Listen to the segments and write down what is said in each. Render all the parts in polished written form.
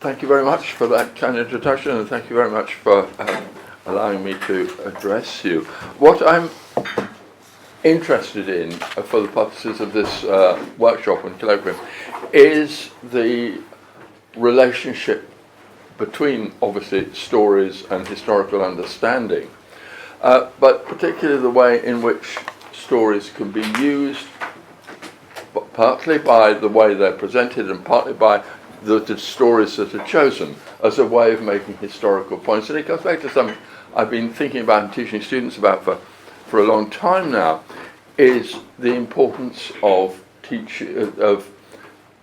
Thank you very much for that kind introduction, and thank you very much for allowing me to address you. What I'm interested in, for the purposes of this workshop and colloquium, is the relationship between, obviously, stories and historical understanding, but particularly the way in which stories can be used, partly by the way they're presented and partly by the stories that are chosen as a way of making historical points. And it goes back to something I've been thinking about and teaching students about for a long time now, is the importance of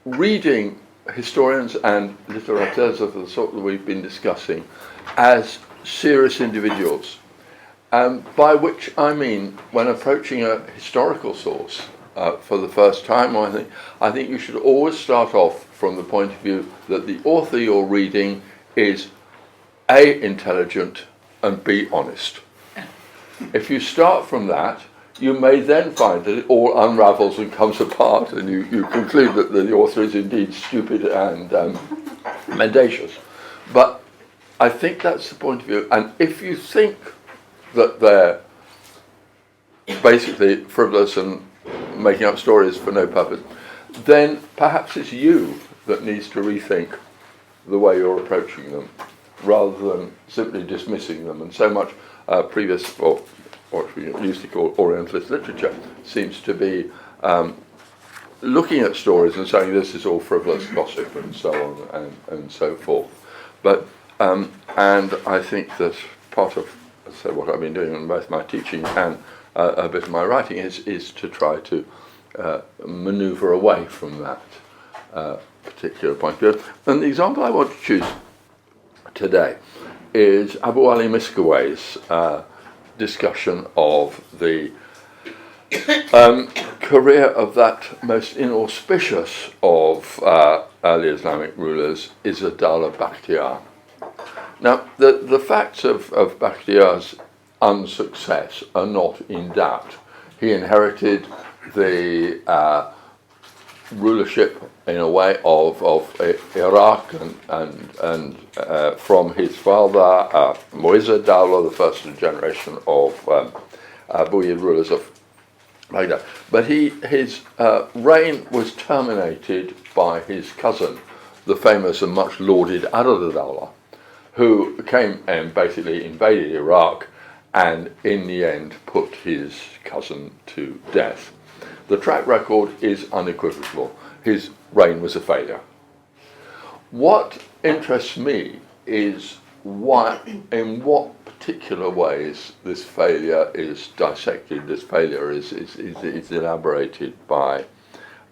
reading historians and littérateurs of the sort that we've been discussing as serious individuals. By which I mean, when approaching a historical source for the first time, I think you should always start off from the point of view that the author you're reading is A, intelligent, and B, honest. If you start from that, you may then find that it all unravels and comes apart, and you conclude that the author is indeed stupid and mendacious. But I think that's the point of view. And if you think that they're basically frivolous and making up stories for no purpose, then perhaps it's you that needs to rethink the way you're approaching them, rather than simply dismissing them. And so much previous, or what we used to call Orientalist literature, seems to be looking at stories and saying this is all frivolous gossip and so on and so forth. But and I think that part of what I've been doing in both my teaching and a bit of my writing is to try to manoeuvre away from that particular point of view. And the example I want to choose today is Abu Ali Miskawayh's discussion of the career of that most inauspicious of early Islamic rulers, ʿIzz Bakhtiyār. Now, the facts of Bakhtiyār's unsuccess are not in doubt. He inherited the rulership in a way of Iraq and from his father, Mu'izz al-Dawla, the first generation of Buyid rulers of Baghdad. But his reign was terminated by his cousin, the famous and much lauded al-Dawla, who came and basically invaded Iraq and in the end put his cousin to death. The track record is unequivocal. His reign was a failure. What interests me is in what particular ways this failure is dissected, this failure is elaborated by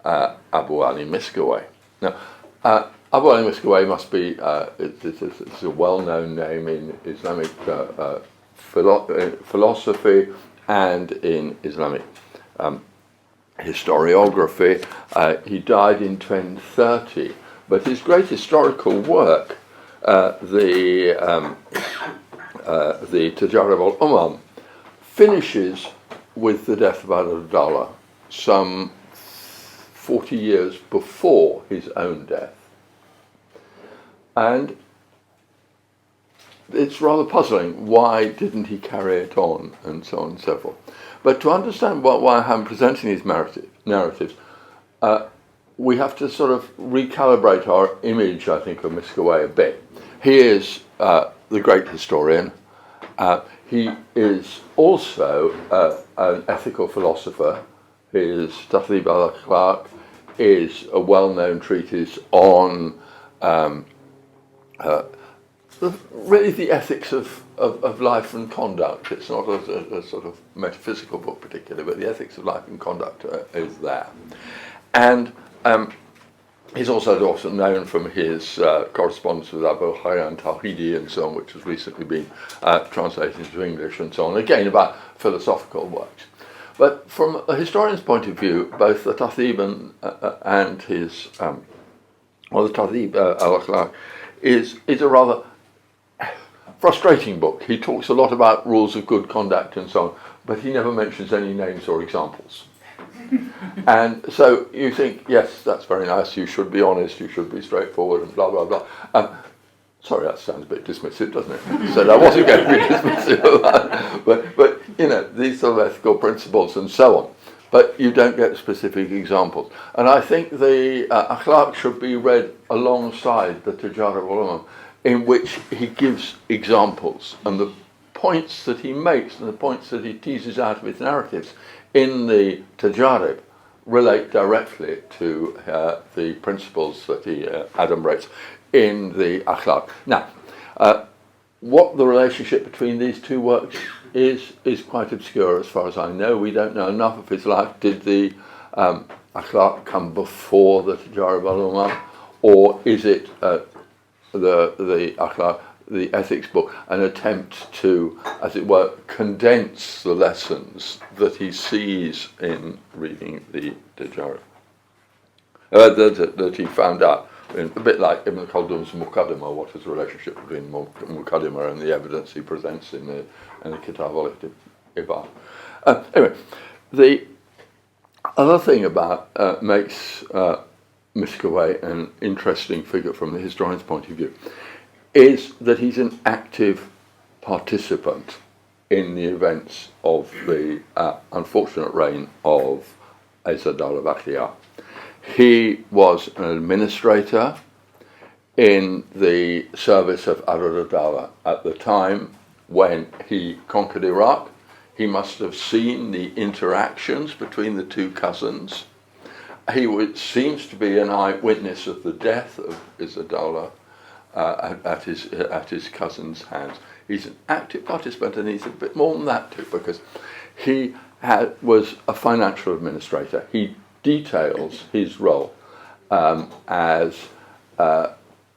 Abu Ali Miskawayh. Now, Abu Ali Miskawayh must be, it's a well-known name in Islamic philosophy and in Islamic historiography. He died in 1030, but his great historical work, the Tajarib al-Umam, finishes with the death of al-Dawla some 40 years before his own death. And it's rather puzzling, why didn't he carry it on, and so on and so forth. But to understand why I'm presenting these narratives, we have to sort of recalibrate our image, I think, of Miskawayh a bit. He is the great historian. He is also an ethical philosopher. His Ṭabaqāt-i is a well-known treatise on really the ethics of life and conduct. It's not a sort of metaphysical book particularly, but the ethics of life and conduct is there. And he's also known from his correspondence with Abu Hayyan Tawhidi and so on, which has recently been translated into English and so on, again about philosophical works. But from a historian's point of view, both the Tahdhib and his, the Tahdhib al-Akhlaq is a rather frustrating book. He talks a lot about rules of good conduct and so on, but he never mentions any names or examples. And so you think, yes, that's very nice, you should be honest, you should be straightforward, and blah, blah, blah. Sorry, that sounds a bit dismissive, doesn't it? So I wasn't going to be dismissive of that. But you know, these sort of ethical principles and so on. But you don't get specific examples. And I think the Akhlaq should be read alongside the Tajarib Ulama, in which he gives examples, and the points that he makes and the points that he teases out of his narratives in the Tajarib relate directly to the principles that he adumbrates in the Akhlaq. Now, what the relationship between these two works is quite obscure as far as I know. We don't know enough of his life. Did the Akhlaq come before the Tajarib al-Ulama, or is it the Akhlaq, the ethics book, an attempt to, as it were, condense the lessons that he sees in reading the Tajarib, that he found out? A bit like Ibn Khaldun's Muqaddimah, what is the relationship between Muqaddimah and the evidence he presents in the Kitab al-Ibar. Anyway, the other thing about makes Miskawayh an interesting figure from the historian's point of view is that he's an active participant in the events of the unfortunate reign of Azad Bakhtiyār. He was an administrator in the service of al-Dawla at the time when he conquered Iraq. He must have seen the interactions between the two cousins. He seems to be an eyewitness of the death of ʿIzz at his cousin's hands. He's an active participant, and he's a bit more than that too, because he was a financial administrator. He details his role as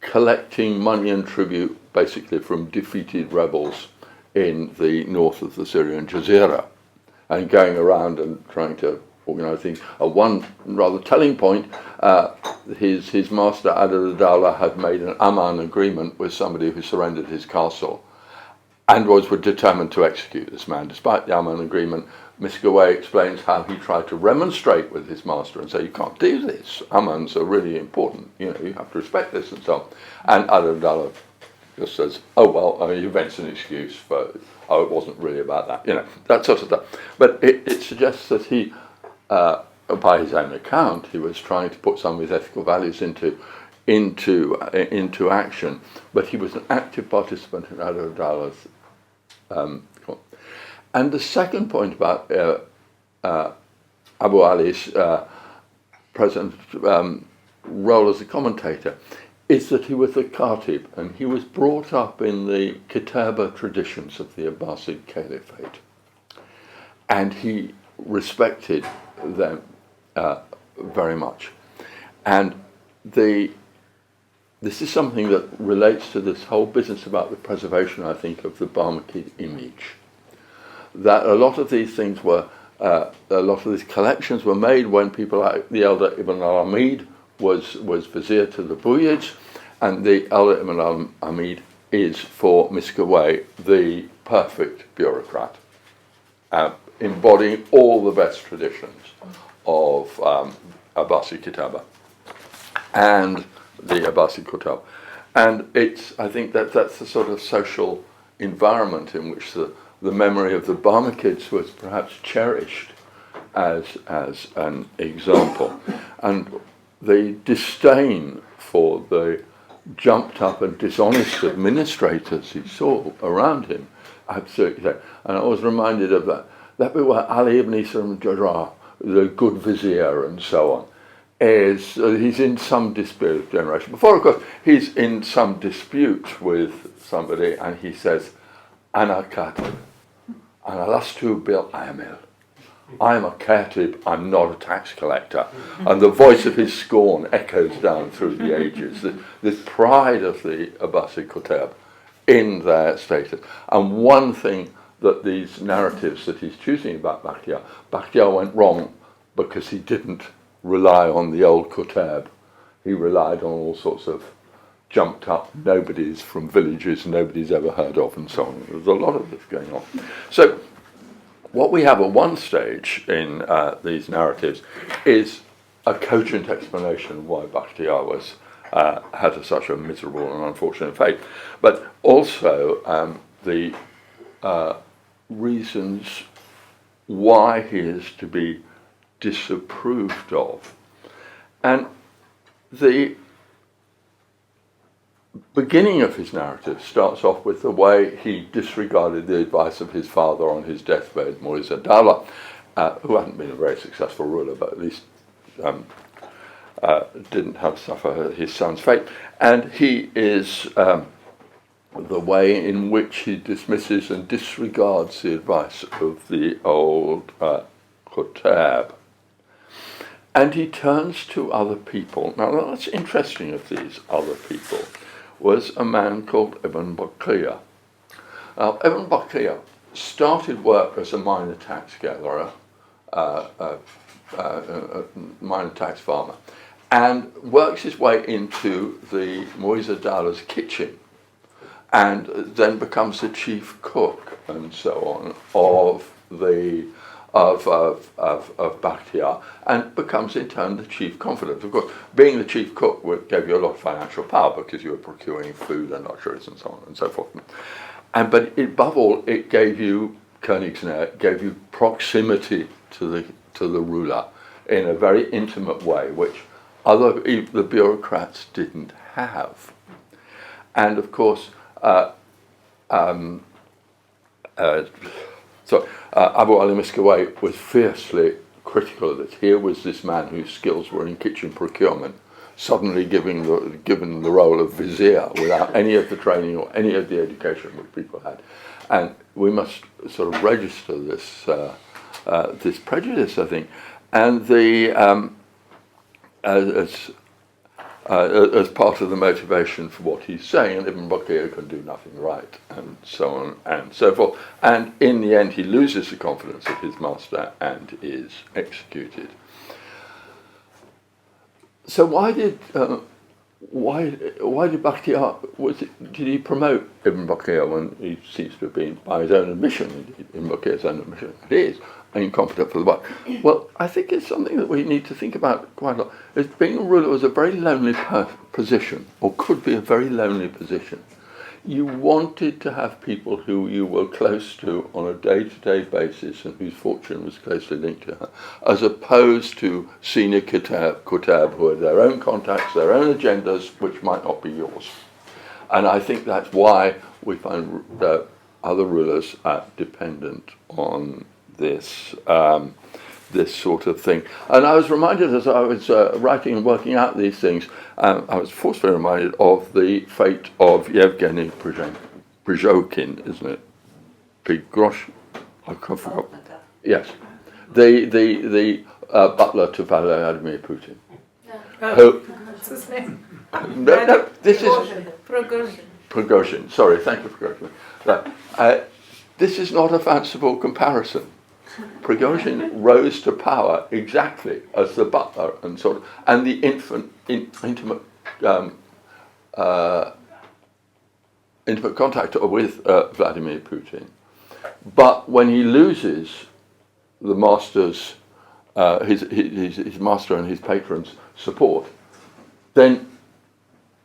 collecting money and tribute basically from defeated rebels in the north of the Syrian Jazeera, and going around and trying to organise things. At one rather telling point, his master al-Dawla had made an Aman agreement with somebody who surrendered his castle and was determined to execute this man. Despite the Aman agreement, Miskawayh explains how he tried to remonstrate with his master and say, you can't do this, Amans are really important, you have to respect this and so on. And al-Dawla just says, oh well, he invents an excuse for, oh, it wasn't really about that, that sort of stuff. But it suggests that he, by his own account, he was trying to put some of his ethical values into action, but he was an active participant in al-Dawla's and the second point about Abu Ali's present role as a commentator is that he was a Khatib, and he was brought up in the Kitaba traditions of the Abbasid Caliphate, and he respected them very much. And this is something that relates to this whole business about the preservation, I think, of the Barmakid image. That a lot of these things were, a lot of these collections were made when people like the elder Ibn al-Amid was vizier to the Buyids, and the elder Ibn al-Amid is for Miskawayh the perfect bureaucrat, embodying all the best traditions of Abbasi Kitaba and the Abbasi Kutab. And I think that's the sort of social environment in which the memory of the Barmakids was perhaps cherished as an example. And the disdain for the jumped up and dishonest administrators he saw around him, absolutely. And I was reminded of that bit where Ali ibn Isa al-Jarrah, the good vizier and so on, he's in some dispute with generation. Before, of course, he's in some dispute with somebody, and he says, Ana katib, ana lastu bil amil. I'm a katib, I'm not a tax collector. And the voice of his scorn echoes down through the ages. This pride of the Abbasi Kutab in their status. And one thing that these narratives that he's choosing about Bakhtiyār went wrong because he didn't rely on the old Kutab. He relied on all sorts of jumped up nobodies from villages nobody's ever heard of and so on. There's a lot of this going on. So what we have at one stage in these narratives is a cogent explanation of why Bakhtiyār was had such a miserable and unfortunate fate, but also the reasons why he is to be disapproved of. And the beginning of his narrative starts off with the way he disregarded the advice of his father on his deathbed, Mirza al-Dawla, who hadn't been a very successful ruler, but at least didn't have to suffer his son's fate. And he is the way in which he dismisses and disregards the advice of the old Qutab. And he turns to other people. Now, what's interesting of these other people was a man called Ibn Bakhtiyār. Ibn Bakhtiyār started work as a minor tax gatherer, a minor tax farmer, and works his way into the Mirza al-Dawla's kitchen, and then becomes the chief cook and so on of Bakhtiyār, and becomes in turn the chief confidant. Of course, being the chief cook gave you a lot of financial power because you were procuring food and luxuries and so on and so forth. But above all, it gave you Königsnähe, it gave you proximity to the ruler in a very intimate way, which the bureaucrats didn't have. And of course, Abu Ali Miskawayh was fiercely critical of this. Here was this man whose skills were in kitchen procurement, suddenly given the role of vizier without any of the training or any of the education which people had. And we must sort of register this this prejudice, I think. And as part of the motivation for what he's saying, and Ibn Bakhtiyār can do nothing right, and so on and so forth. And in the end, he loses the confidence of his master and is executed. So why did Bakhtiyār, did he promote Ibn Bakhtiyār when he seems to have been, by his own admission, Ibn Bakhtiyār's own admission, it is incompetent for the work? Well, I think it's something that we need to think about quite a lot. As being a ruler was a very lonely position, or could be a very lonely position. You wanted to have people who you were close to on a day-to-day basis and whose fortune was closely linked to her, as opposed to senior Qutab who had their own contacts, their own agendas, which might not be yours. And I think that's why we find other rulers are dependent on this this sort of thing. And I was reminded as I was writing and working out these things, I was forcefully reminded of the fate of Yevgeny Prigozhin, isn't it? Prigozhin? I forgot. Yes. The butler to Vladimir Putin. Who? What's his name? No, this is Prigozhin. Sorry, thank you for correcting me. This is not a fanciful comparison. Prigozhin rose to power exactly as the butler and the intimate contact with Vladimir Putin. But when he loses the master's his master and his patron's support, then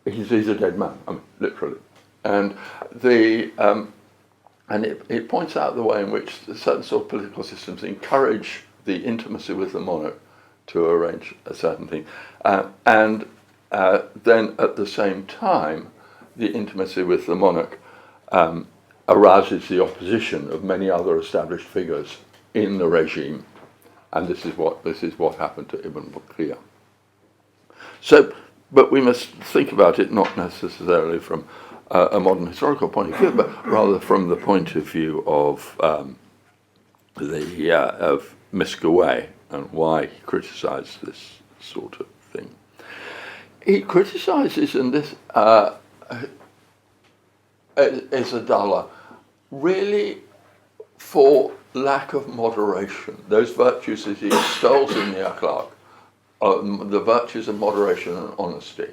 he's a dead man. I mean, literally. And it points out the way in which certain sort of political systems encourage the intimacy with the monarch to arrange a certain thing. And then at the same time, the intimacy with the monarch arouses the opposition of many other established figures in the regime. And this is what happened to Ibn Bakhtiyār. So, but we must think about it not necessarily from a modern historical point of view, but rather from the point of view of Miskawayh and why he criticised this sort of thing. He criticises in this al-Dawla really for lack of moderation. Those virtues that he extols in the akhlaq, the virtues of moderation and honesty.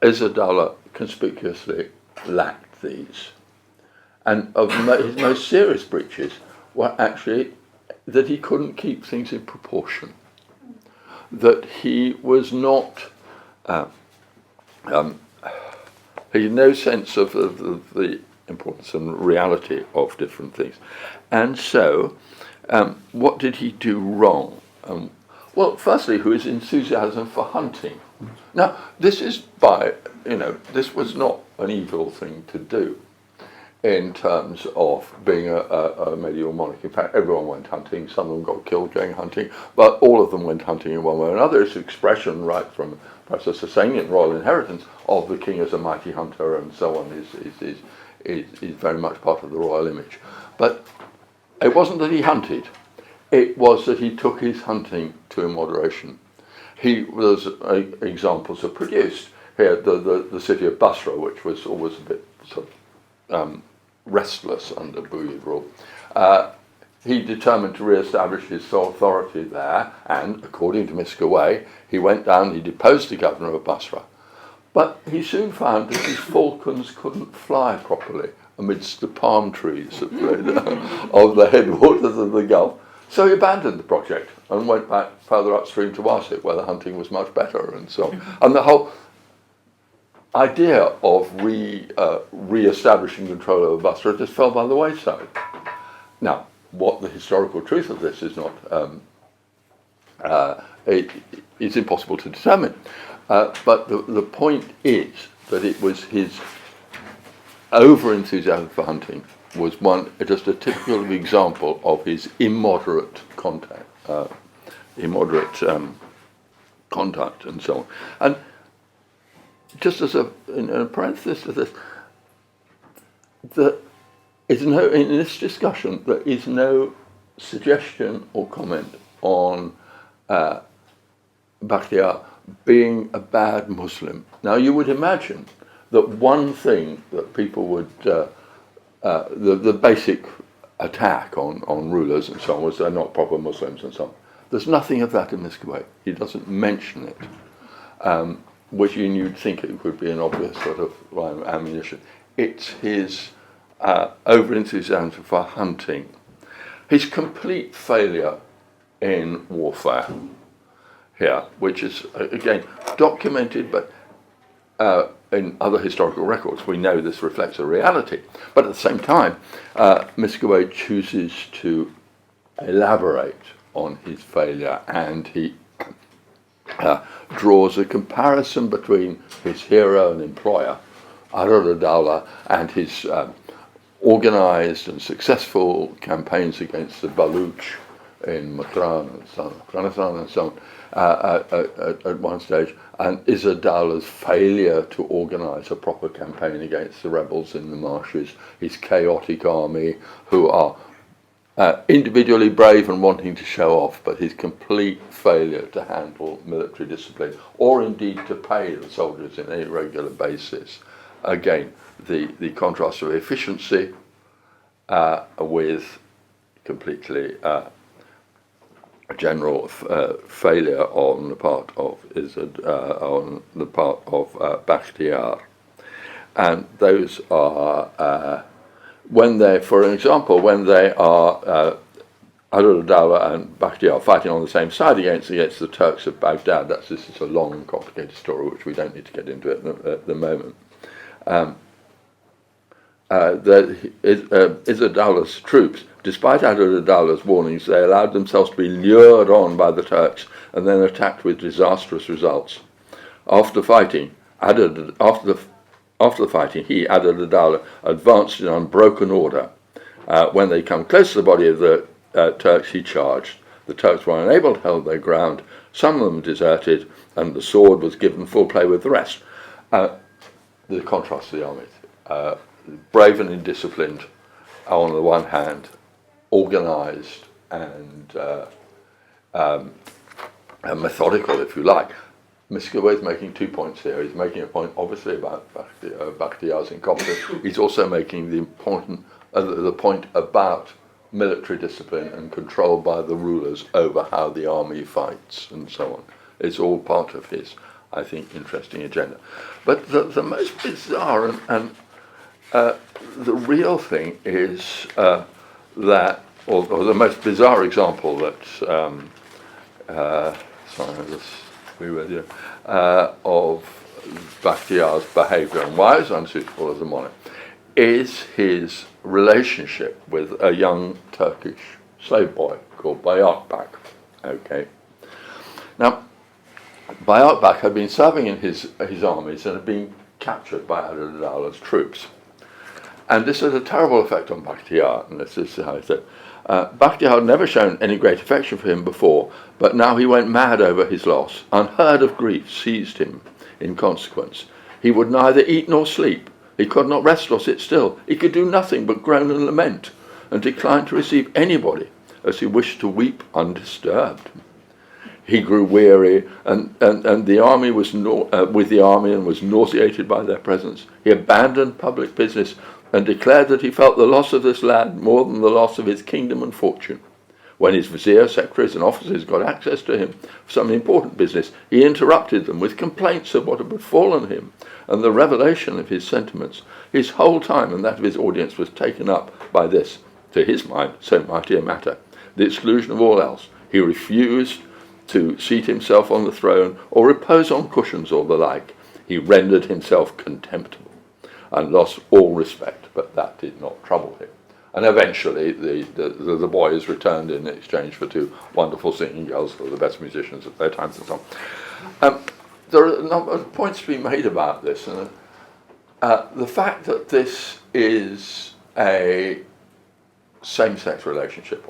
ʿIzz conspicuously lacked these. And his most serious breaches were actually that he couldn't keep things in proportion, that he was not, he had no sense of the importance and reality of different things. And so, what did he do wrong? Well, firstly, his enthusiasm for hunting. Now, this is this was not an evil thing to do in terms of being a medieval monarch. In fact, everyone went hunting. Some of them got killed going hunting, but all of them went hunting in one way or another. It's an expression right from perhaps a Sasanian royal inheritance of the king as a mighty hunter and so on is very much part of the royal image. But it wasn't that he hunted. It was that he took his hunting to immoderation. There's examples are produced here. The city of Basra, which was always a bit sort of restless under Buyid rule, he determined to re-establish his authority there, and according to Miskawayh, he went down, he deposed the governor of Basra. But he soon found that his falcons couldn't fly properly amidst the palm trees of the headwaters of the Gulf. So he abandoned the project and went back further upstream to Arezou, where the hunting was much better and so on. And the whole idea of re-establishing control over Basra just fell by the wayside. Now, what the historical truth of this is not, it's impossible to determine. But the point is that it was his over-enthusiasm for hunting was just a typical example of his immoderate conduct and so on. And just as a parenthesis to this, in this discussion there is no suggestion or comment on Bakhtiyār being a bad Muslim. Now you would imagine that one thing that people would the basic attack on rulers and so on was they're not proper Muslims and so on. There's nothing of that in Miskawayh. He doesn't mention it, which you'd think it would be an obvious sort of line of ammunition. It's his over-enthusiasm for hunting, his complete failure in warfare here, which is, again, documented, but in other historical records, we know this reflects a reality. But at the same time, Miskawayh chooses to elaborate on his failure, and he draws a comparison between his hero and employer, al-Dawla, and his organised and successful campaigns against the Baluch in Makran and so on, Afghanistan and so on, at one stage, and ʿIzz-ad-Dawla's failure to organise a proper campaign against the rebels in the marshes, his chaotic army, who are individually brave and wanting to show off, but his complete failure to handle military discipline, or indeed to pay the soldiers on a regular basis. Again, the contrast of efficiency with completely general failure on the part of Bakhtiyār, and those are when they, for example, when they are al-Dawla and Bakhtiyār fighting on the same side against the Turks of Baghdad. This is a long and complicated story which we don't need to get into at the moment. ʿIzz-ad-Dawla's troops, despite al-Dawla's warnings, they allowed themselves to be lured on by the Turks and then attacked with disastrous results. After the fighting, he, al-Dawla, advanced in unbroken order. When they come close to the body of the Turks, he charged. The Turks were unable to hold their ground. Some of them deserted, and the sword was given full play with the rest. The contrast to the army. Brave and indisciplined on the one hand, organised and methodical, if you like. Miskawayh is making 2 points here. He's making a point, obviously, about Bakhtiyār's incompetence. He's also making the point about military discipline and control by the rulers over how the army fights and so on. It's all part of his, I think, interesting agenda. But the most bizarre and The real thing is that, or the most bizarre example that, sorry, I just reread you, of Bakhtiyār's behaviour and why he was unsuitable as a monarch, is his relationship with a young Turkish slave boy called Ṭabaqāt-i. Okay. Now, Ṭabaqāt-i had been serving in his armies and had been captured by al-Dawla's troops. And this had a terrible effect on Bakhtiyār, and this is how he said. Bakhtiyār had never shown any great affection for him before, but now he went mad over his loss. Unheard of grief seized him in consequence. He would neither eat nor sleep. He could not rest or sit still. He could do nothing but groan and lament, and decline to receive anybody, as he wished to weep undisturbed. He grew weary, and the army was with the army and was nauseated by their presence. He abandoned public business and declared that he felt the loss of this land more than the loss of his kingdom and fortune. When his vizier, secretaries and officers got access to him for some important business, he interrupted them with complaints of what had befallen him and the revelation of his sentiments. His whole time and that of his audience was taken up by this, to his mind, so mighty a matter, the exclusion of all else. He refused to seat himself on the throne or repose on cushions or the like. He rendered himself contemptible and lost all respect, but that did not trouble him. And eventually the boy is returned in exchange for two wonderful singing girls who were the best musicians at their times and so on. There are a number of points to be made about this, and the fact that this is a same-sex relationship,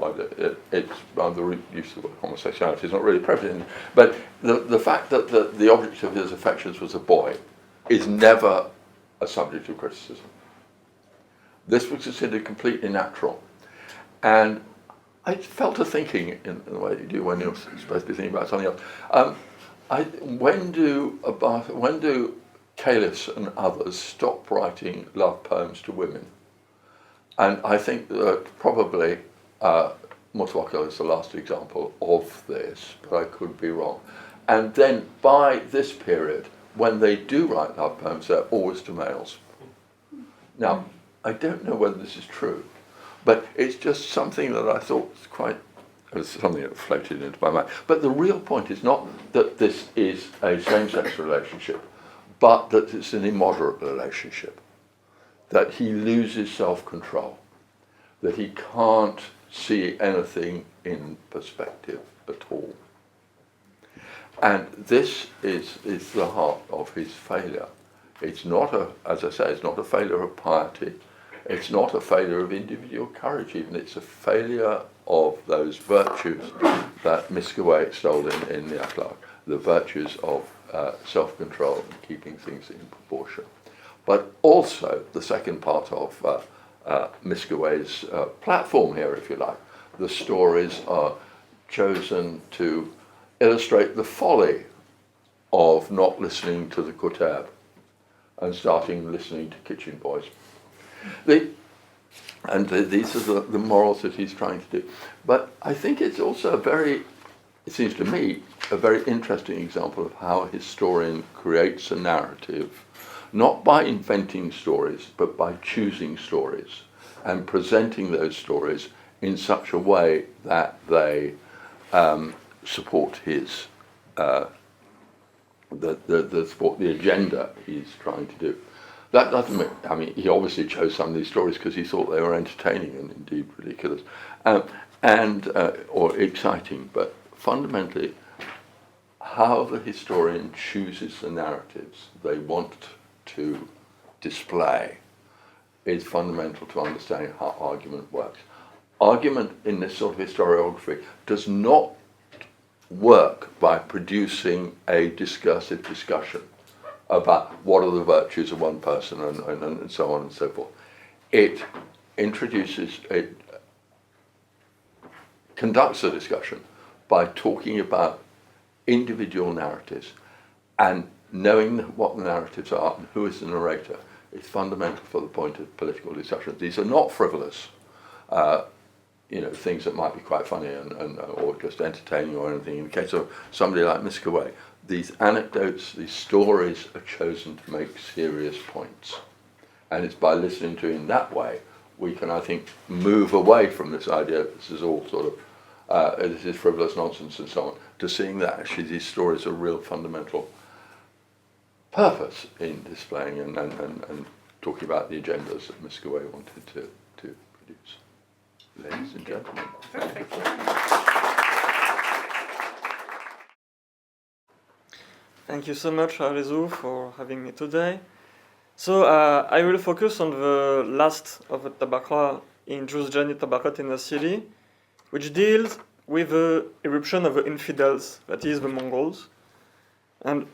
it's rather use of the word homosexuality is not really appropriate, but the fact that the object of his affections was a boy is never a subject of criticism. This was considered completely natural, and I fell to thinking in the way you do when you're supposed to be thinking about something else. When do caliphs and others stop writing love poems to women? And I think that probably Mongol is the last example of this, but I could be wrong. And then by this period, when they do write love poems, they're always to males. Now, I don't know whether this is true, but it's just something that I thought was something that floated into my mind. But the real point is not that this is a same-sex relationship, but that it's an immoderate relationship, that he loses self-control, that he can't see anything in perspective at all. And this is the heart of his failure. It's not as I say, it's not a failure of piety. It's not a failure of individual courage even. It's a failure of those virtues that Miskawayh extolled in the akhlaq, the virtues of self-control and keeping things in proportion. But also the second part of Miskawayh's platform here, if you like. The stories are chosen to illustrate the folly of not listening to the kutab and starting listening to kitchen boys. These are the morals that he's trying to do. But I think it's also it seems to me, a very interesting example of how a historian creates a narrative, not by inventing stories, but by choosing stories and presenting those stories in such a way that they support his support the agenda he's trying to do. That doesn't mean, I mean, he obviously chose some of these stories because he thought they were entertaining and indeed ridiculous, or exciting. But fundamentally, how the historian chooses the narratives they want to display is fundamental to understanding how argument works. Argument in this sort of historiography does not work by producing a discursive discussion about what are the virtues of one person and so on and so forth. It conducts a discussion by talking about individual narratives, and knowing what the narratives are and who is the narrator is fundamental for the point of political discussion. These are not frivolous, things that might be quite funny or just entertaining or anything. In the case of somebody like Miskawayh, these anecdotes, these stories are chosen to make serious points. And it's by listening to him that way we can, I think, move away from this idea that this is all sort of, this is frivolous nonsense and so on, to seeing that actually these stories are real fundamental purpose in displaying and talking about the agendas that Miskawayh wanted to produce. Ladies and gentlemen. Perfect. Thank you so much, Arezou, for having me today. So I will focus on the last of the Ṭabaqāt in Jūzjānī, Ṭabaqāt-i Nāṣirī, which deals with the eruption of the infidels, that is, the Mongols. And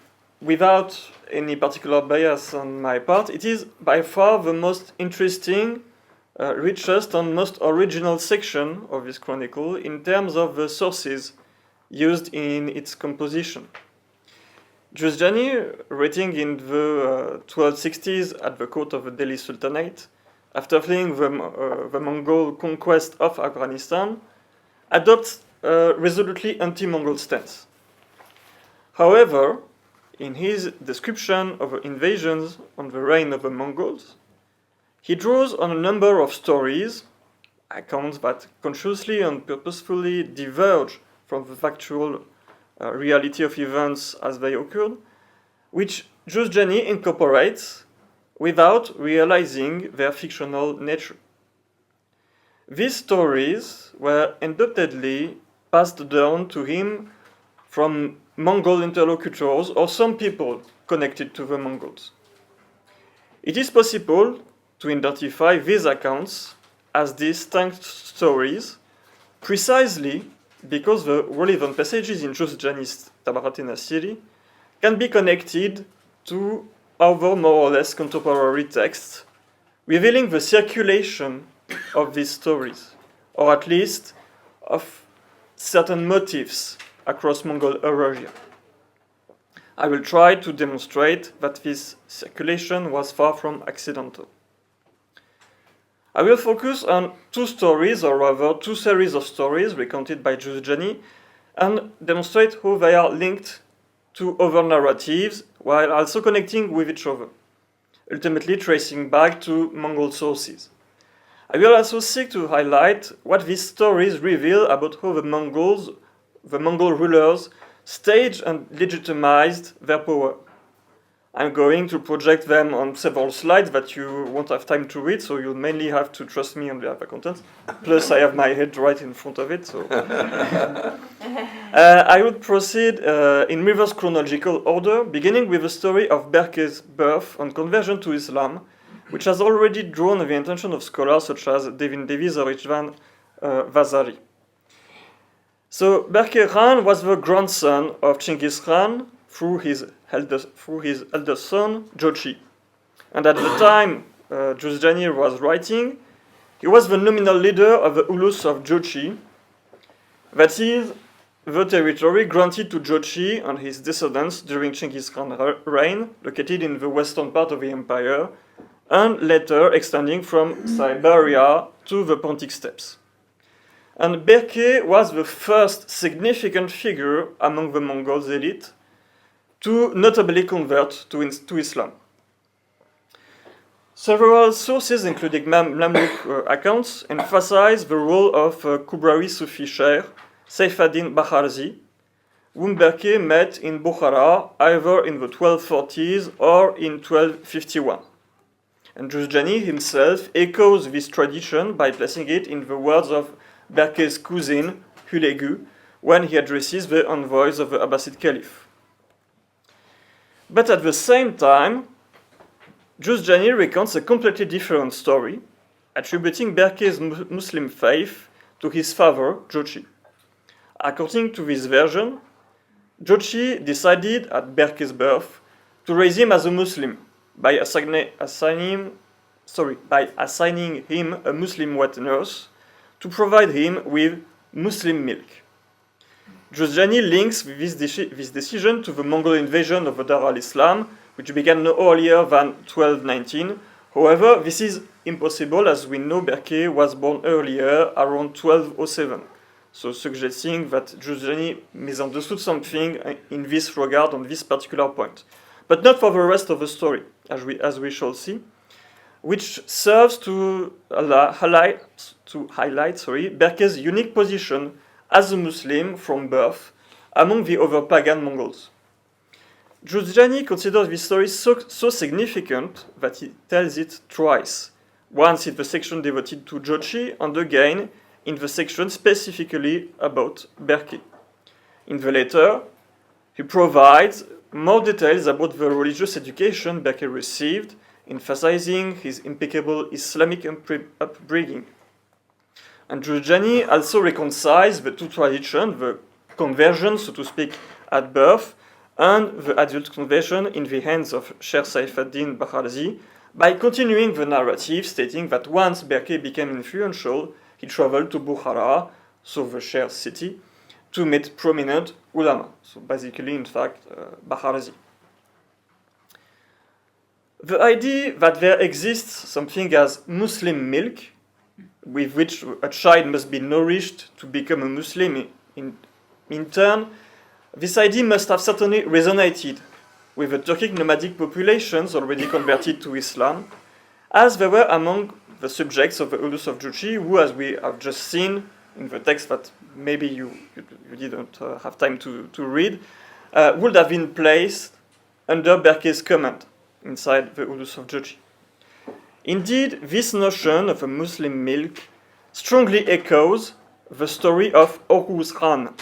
without any particular bias on my part, it is by far the most interesting, richest, and most original section of this chronicle in terms of the sources used in its composition. Jūzjānī, writing in the 1260s at the court of the Delhi Sultanate, after fleeing the Mongol conquest of Afghanistan, adopts a resolutely anti-Mongol stance. However, in his description of the invasions on the reign of the Mongols, he draws on a number of stories, accounts that consciously and purposefully diverge from the factual reality of events as they occurred, which Jūzjānī incorporates without realizing their fictional nature. These stories were undoubtedly passed down to him from Mongol interlocutors or some people connected to the Mongols. It is possible to identify these accounts as distinct stories precisely because the relevant passages in Jūzjānī's Ṭabaqāt-i Nāṣirī can be connected to other more or less contemporary texts, revealing the circulation of these stories, or at least of certain motifs across Mongol Eurasia. I will try to demonstrate that this circulation was far from accidental. I will focus on two stories, or rather two series of stories recounted by Jūzjānī, and demonstrate how they are linked to other narratives while also connecting with each other, ultimately tracing back to Mongol sources. I will also seek to highlight what these stories reveal about how the Mongol rulers staged and legitimized their power. I'm going to project them on several slides that you won't have time to read, so you'll mainly have to trust me on the other content. Plus, I have my head right in front of it. So, I would proceed in reverse chronological order, beginning with the story of Berger's birth and conversion to Islam, which has already drawn the attention of scholars such as Devin Davies or Istvan Vazari. So, Berger Khan was the grandson of Chinggis Khan through his eldest son, Jochi. And at the time Jūzjānī was writing, he was the nominal leader of the Ulus of Jochi, that is, the territory granted to Jochi and his descendants during Chinggis Khan's reign, located in the western part of the empire, and later extending from Siberia to the Pontic steppes. And Berger was the first significant figure among the Mongols elite to notably convert to Islam. Several sources, including Mamluk accounts, emphasize the role of Kubrawi Sufi Sheikh Saif ad-Din Bakharzi, whom Berger met in Bukhara either in the 1240s or in 1251. And Jūzjānī himself echoes this tradition by placing it in the words of Berger's cousin, Hugh, when he addresses the envoys of the Abbasid Caliph. But at the same time, Jūzjānī recounts a completely different story, attributing Berger's Muslim faith to his father, Jochi. According to this version, Jochi decided at Berger's birth to raise him as a Muslim by assigning him a Muslim wet nurse to provide him with Muslim milk. Jūzjānī links this decision to the Mongol invasion of the Dar al-Islam, which began no earlier than 1219. However, this is impossible as we know Berger was born earlier, around 1207. So suggesting that Jūzjānī misunderstood something in this regard on this particular point. But not for the rest of the story, as we shall see. which serves to highlight Berger's unique position as a Muslim from birth among the other pagan Mongols. Jūzjānī considers this story so significant that he tells it twice, once in the section devoted to Jochi and again in the section specifically about Berger. In the latter, he provides more details about the religious education Berger received, emphasizing his impeccable Islamic upbringing. And Jūzjānī also reconciles the two traditions, the conversion, so to speak, at birth, and the adult conversion in the hands of Sher Saifuddin Baharzi, by continuing the narrative stating that once Berger became influential, he traveled to Bukhara, so the Sher's city, to meet prominent ulama, so basically, in fact, Baharzi. The idea that there exists something as Muslim milk, with which a child must be nourished to become a Muslim in turn, this idea must have certainly resonated with the Turkic nomadic populations already converted to Islam, as they were among the subjects of the Ulus of Jochi, who, as we have just seen in the text that maybe you didn't have time to read, would have been placed under Berger's command inside the Ulus of Jochi. Indeed, this notion of a Muslim milk strongly echoes the story of Uruz Khan,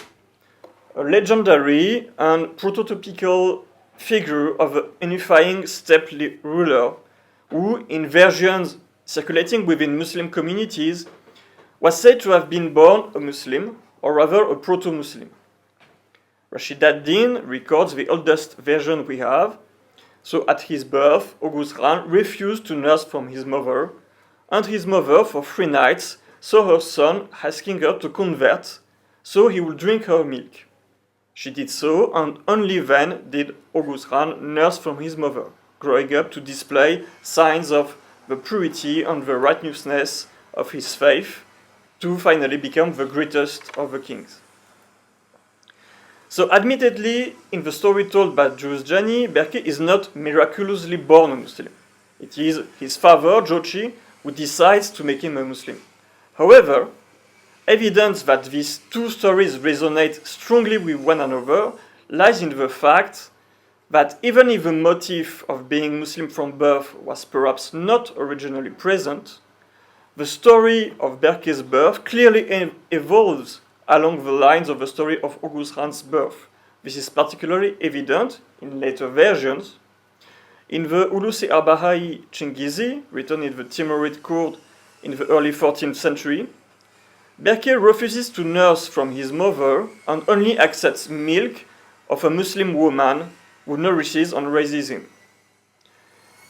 a legendary and prototypical figure of a unifying steppe ruler who, in versions circulating within Muslim communities, was said to have been born a Muslim, or rather a proto-Muslim. Rashid ad-Din records the oldest version we have. So at his birth, Uruz Khan refused to nurse from his mother, and his mother, for 3 nights, saw her son asking her to convert so he would drink her milk. She did so, and only then did Uruz Khan nurse from his mother, growing up to display signs of the purity and the righteousness of his faith, to finally become the greatest of the kings. So admittedly, in the story told by Jūzjānī, Berger is not miraculously born a Muslim. It is his father, Jochi, who decides to make him a Muslim. However, evidence that these two stories resonate strongly with one another lies in the fact that even if the motive of being Muslim from birth was perhaps not originally present, the story of Berger's birth clearly evolves along the lines of the story of Uruz Khan's birth. This is particularly evident in later versions. In the Ulus-i Arba'ai Chingizi, written in the Timurid court in the early 14th century, Berger refuses to nurse from his mother and only accepts milk of a Muslim woman who nourishes and raises him.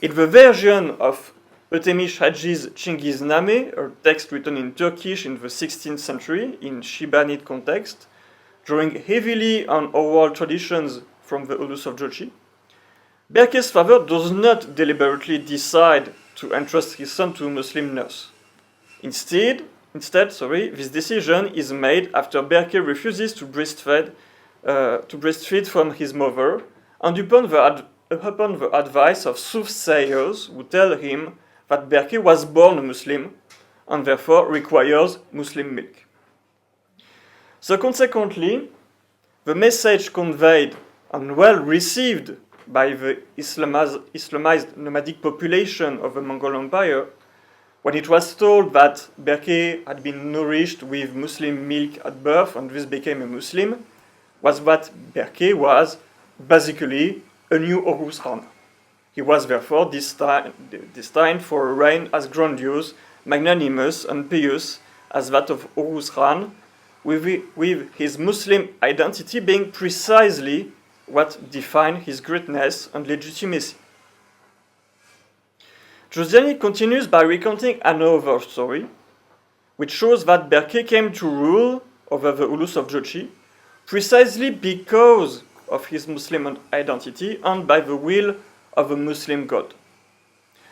In the version of Ötemiş Hacı's Çingizname, a text written in Turkish in the 16th century in Shibanite context, drawing heavily on oral traditions from the Ulus of Jochi, Berger's father does not deliberately decide to entrust his son to a Muslim nurse. Instead, this decision is made after Berger refuses to breastfeed from his mother, and upon the advice of soothsayers who tell him that Berger was born a Muslim and therefore requires Muslim milk. So consequently, the message conveyed and well received by the Islamized nomadic population of the Mongol Empire, when it was told that Berger had been nourished with Muslim milk at birth and thus became a Muslim, was that Berger was basically a new Uruz Khan. He was therefore destined for a reign as grandiose, magnanimous, and pious as that of Uruz Khan, with his Muslim identity being precisely what defined his greatness and legitimacy. Jūzjānī continues by recounting another story, which shows that Berger came to rule over the Ulus of Jochi precisely because of his Muslim identity and by the will of a Muslim god.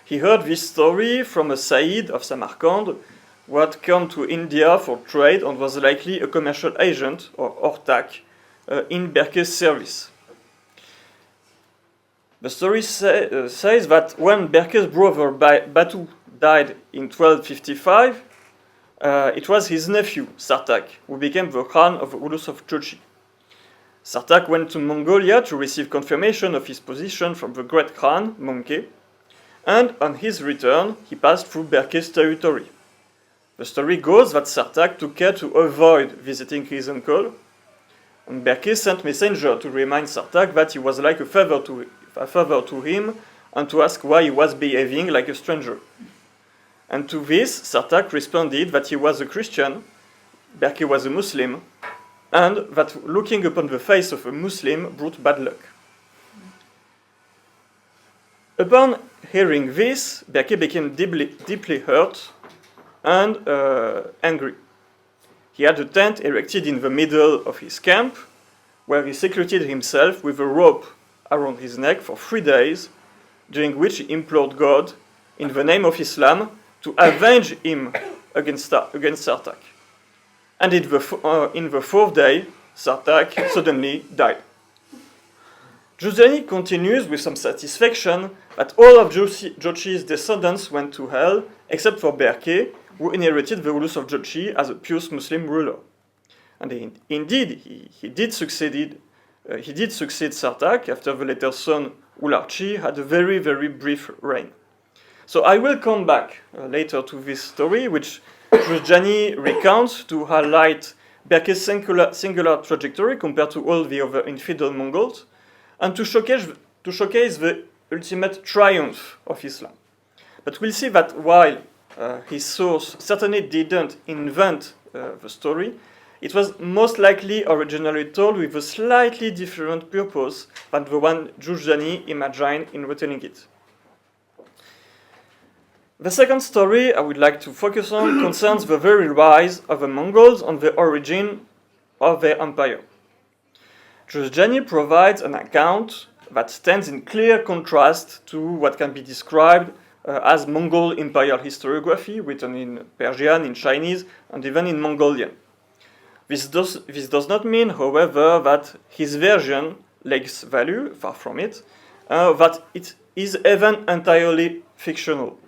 He heard this story from a Sayyid of Samarkand who had come to India for trade and was likely a commercial agent, or ortak, in Berger's service. The story says that when Berger's brother Batu died in 1255, it was his nephew, Sartak, who became the Khan of the Ulus of Jochi. Sartak went to Mongolia to receive confirmation of his position from the great Khan, Möngke, and on his return, he passed through Berger's territory. The story goes that Sartak took care to avoid visiting his uncle, and Berger sent messenger to remind Sartak that he was like a favor to him and to ask why he was behaving like a stranger. And to this, Sartak responded that he was a Christian, Berger was a Muslim, and that looking upon the face of a Muslim brought bad luck. Upon hearing this, Berger became deeply hurt and angry. He had a tent erected in the middle of his camp, where he secreted himself with a rope around his neck for 3 days, during which he implored God, in the name of Islam, to avenge him against Sartak. And in the 4th day, Sartak suddenly died. Jūzjānī continues with some satisfaction that all of Jochi's descendants went to hell, except for Berger, who inherited the Ulus of Jochi as a pious Muslim ruler. And indeed, he did succeed Sartak after the later son Ularchi had a very, very brief reign. So I will come back later to this story, which Jūzjānī recounts to highlight Berger's singular trajectory compared to all the other infidel Mongols, and to showcase the ultimate triumph of Islam. But we'll see that while his source certainly didn't invent the story, it was most likely originally told with a slightly different purpose than the one Jūzjānī imagined in retelling it. The second story I would like to focus on concerns the very rise of the Mongols and the origin of their empire. Jūzjānī provides an account that stands in clear contrast to what can be described as Mongol imperial historiography, written in Persian, in Chinese, and even in Mongolian. This does not mean, however, that his version lacks value, far from it, that it is even entirely fictional.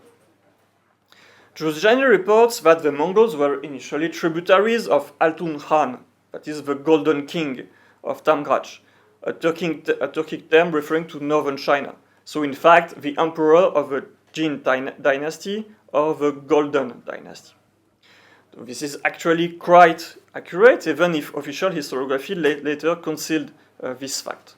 Jūzjānī reports that the Mongols were initially tributaries of Altun Khan, that is the Golden King of Tamgrach, a Turkic term referring to northern China. So in fact, the emperor of the Jin dynasty or the Golden dynasty. So this is actually quite accurate, even if official historiography later concealed this fact.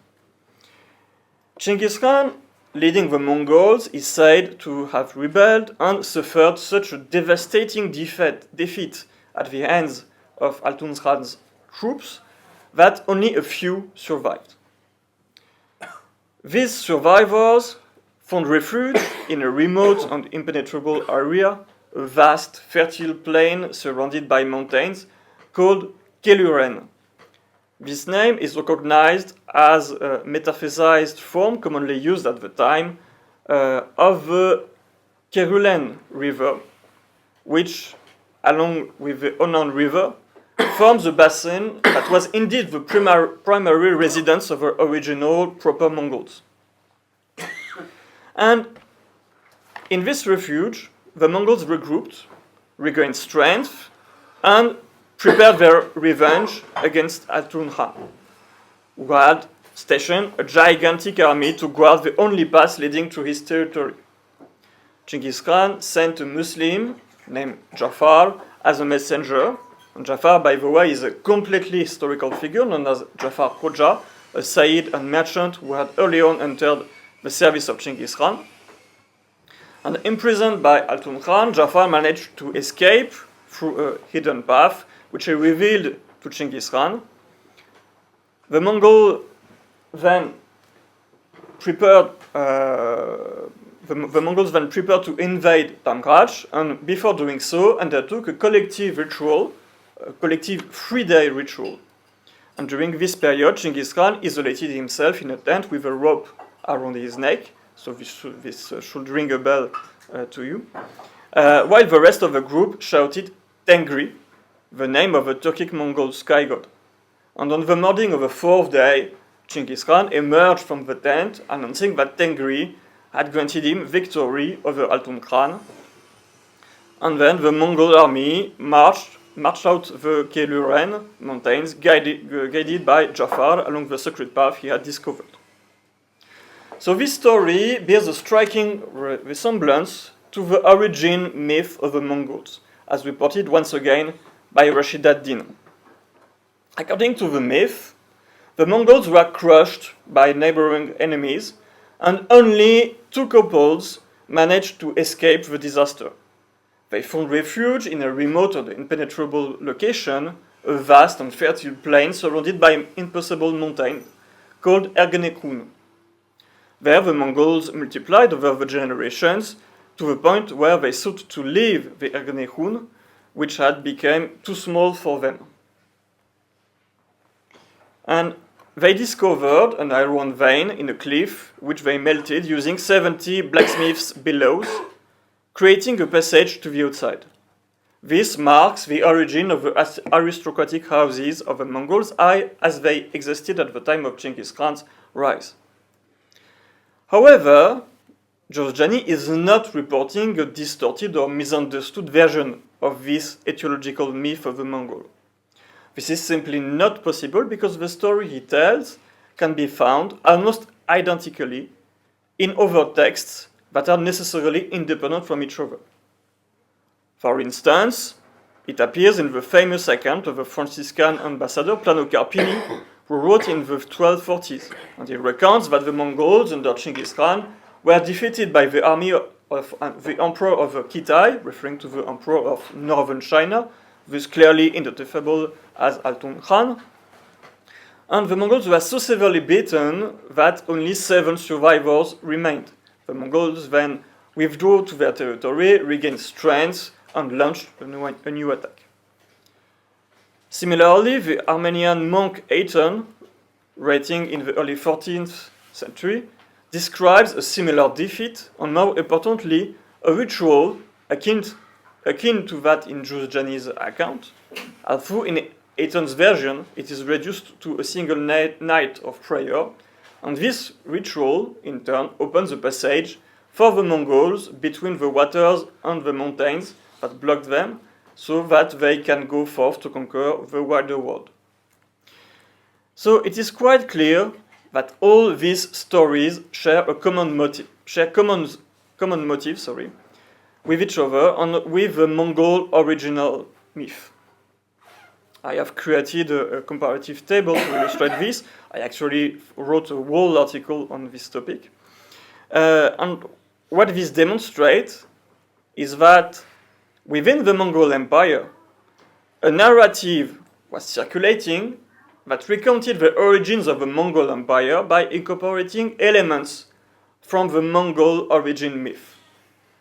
Chinggis Khan, leading the Mongols, is said to have rebelled and suffered such a devastating defeat at the hands of Altun Khan's troops that only a few survived. These survivors found refuge in a remote and impenetrable area, a vast, fertile plain surrounded by mountains called Keluren. This name is recognized as a metaphysized form commonly used at the time of the Kerulen River, which, along with the Onan River, forms a basin that was indeed the primary residence of the original proper Mongols. And in this refuge, the Mongols regrouped, regained strength, and prepared their revenge against Altun Khan, who had stationed a gigantic army to guard the only pass leading to his territory. Chinggis Khan sent a Muslim named Jafar as a messenger. And Jafar, by the way, is a completely historical figure known as Jafar Khoja, a Sayyid and merchant who had early on entered the service of Chinggis Khan. And imprisoned by Altun Khan, Jafar managed to escape through a hidden path, which he revealed to Chinggis Khan. The Mongols then prepared to invade Tamgrach, and before doing so, undertook a collective 3-day ritual. And during this period, Chinggis Khan isolated himself in a tent with a rope around his neck, so this should ring a bell to you, while the rest of the group shouted Tengri, the name of a Turkic Mongol sky god. And on the morning of the 4th day, Chinggis Khan emerged from the tent, announcing that Tengri had granted him victory over Altun Khan. And then the Mongol army marched out the Keluren mountains, guided by Jafar along the secret path he had discovered. So this story bears a striking resemblance to the origin myth of the Mongols, as reported once again by Rashid ad-Din. According to the myth, the Mongols were crushed by neighboring enemies, and only 2 couples managed to escape the disaster. They found refuge in a remote and impenetrable location, a vast and fertile plain surrounded by impossible mountains, called Ergenekun. There the Mongols multiplied over the generations to the point where they sought to leave the Ergenekun, which had become too small for them. And they discovered an iron vein in a cliff, which they melted using 70 blacksmiths' bellows, creating a passage to the outside. This marks the origin of the aristocratic houses of the Mongols as they existed at the time of Chinggis Khan's rise. However, Jūzjānī is not reporting a distorted or misunderstood version of this etiological myth of the Mongol. This is simply not possible because the story he tells can be found almost identically in other texts that are necessarily independent from each other. For instance, it appears in the famous account of the Franciscan ambassador Plano Carpini, who wrote in the 1240s, and he recounts that the Mongols under Chinggis Khan were defeated by the army of the Emperor of Khitai, referring to the Emperor of northern China, who is clearly identifiable as Altun Khan. And the Mongols were so severely beaten that only 7 survivors remained. The Mongols then withdrew to their territory, regained strength, and launched a new attack. Similarly, the Armenian monk Aiton, writing in the early 14th century, describes a similar defeat, and more importantly, a ritual akin to that in Jūzjānī's account, although in Aiton's version it is reduced to a single night of prayer, and this ritual, in turn, opens a passage for the Mongols between the waters and the mountains that block them, so that they can go forth to conquer the wider world. So it is quite clear that all these stories share a common motive, with each other and with the Mongol original myth. I have created a comparative table to illustrate this. I actually wrote a whole article on this topic. And what this demonstrates is that within the Mongol Empire, a narrative was circulating that recounted the origins of the Mongol Empire by incorporating elements from the Mongol origin myth.